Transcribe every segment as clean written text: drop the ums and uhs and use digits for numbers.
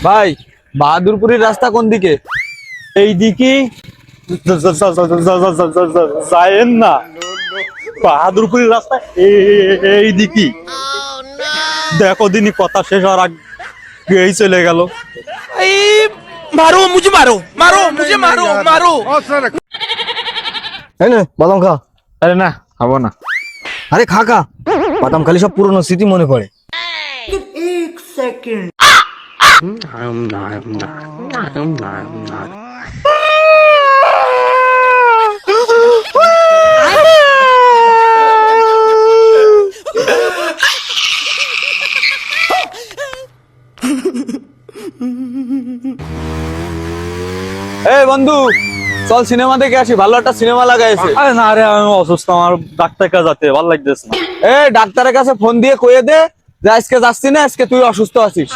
ভাই, বাহাদুরপুরের রাস্তা কোন দিকে? এই দিকে যায়েন না, বাহাদুরপুরের রাস্তা এই দিকে। দেখো দিনই কথা শেষ হওয়ার আগেই চলে গেল। मारो मुझे, मारो मारो मुझे, मारो मारो। এই নে বাদাম খা। আরে না, খাবো না। আরে খা খা, বাদাম খালি সব পুরনো স্মৃতি মনে পড়ে। এই বন্ধু, চল সিনেমা দেখে আসি, ভালো একটা সিনেমা লাগাইছে। আরে না রে, আমি অসুস্থ, আমার ডাক্তার কাছে যেতে ভালো লাগতেছে না। এই ডাক্তারের কাছে ফোন দিয়ে কয়ে দে যে আজকে যাচ্ছি না, আজকে তুই অসুস্থ আছিস।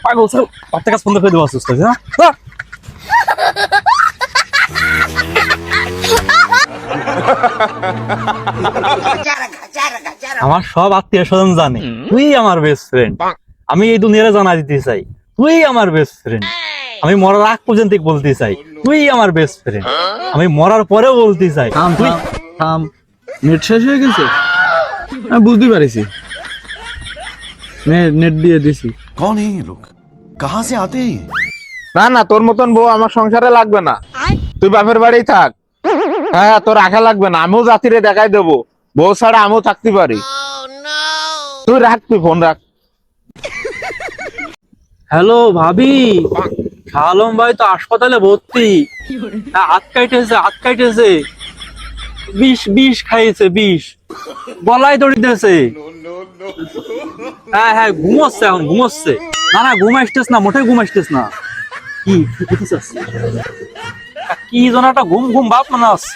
পাগল স্যার, ডাক্তার কাছে ফোন করে দেবো অসুস্থ আছে না। আমার সব আত্মীয় স্বজন জানে তুই আমার বেস্ট ফ্রেন্ড। আমি এই দুনিয়ারে জানা দিতে চাই তুই আমার বেস্ট ফ্রেন্ড। আমি মরার আগ পর্যন্ত বলতে চাই তুই আমার বেস্ট ফ্রেন্ড। আমি মরার পরেও বলতে চাই তুই। থাম, নেট শেষ হয়ে গেছে, আমি বুঝতে পারিছি, নেট দিয়ে দিছি। कौन है ये लोग, कहाँ से आते हैं? না না, তোর মতন বউ আমার সংসারে লাগবে না, তুই বাপের বাড়ি থাক। হ্যাঁ, তোর রাখা লাগবে না, আমিও জাতিরে দেখাই দেবো বউ ছাড়া আমিও থাকতে পারি। তুই রাখ, তুই ফোন রাখ। হ্যালো ভাবি, শালম ভাই তো হাসপাতালে ভর্তি। হাত কাইটেছে, বিষ খাইয়েছে, বিষ গলায় দড়ি দিয়েছে। হ্যাঁ হ্যাঁ, ঘুমোচ্ছে, এখন ঘুমোচ্ছে। না না, ঘুম আসতেছ না, মোটেই ঘুম আসতেছ না। কি কি যেন একটা ঘুম ঘুম ভাব মানে আছে।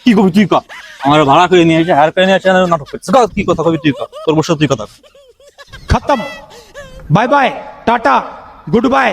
কি কবি তুই ক, আমার ভাড়া করে নিয়ে এসে হার করে নিয়ে এসে নাটক করছিস। কি কথা কবি তুই ক, তোর বসে তুই কথা। खत्म। Bye bye, tata, good bye.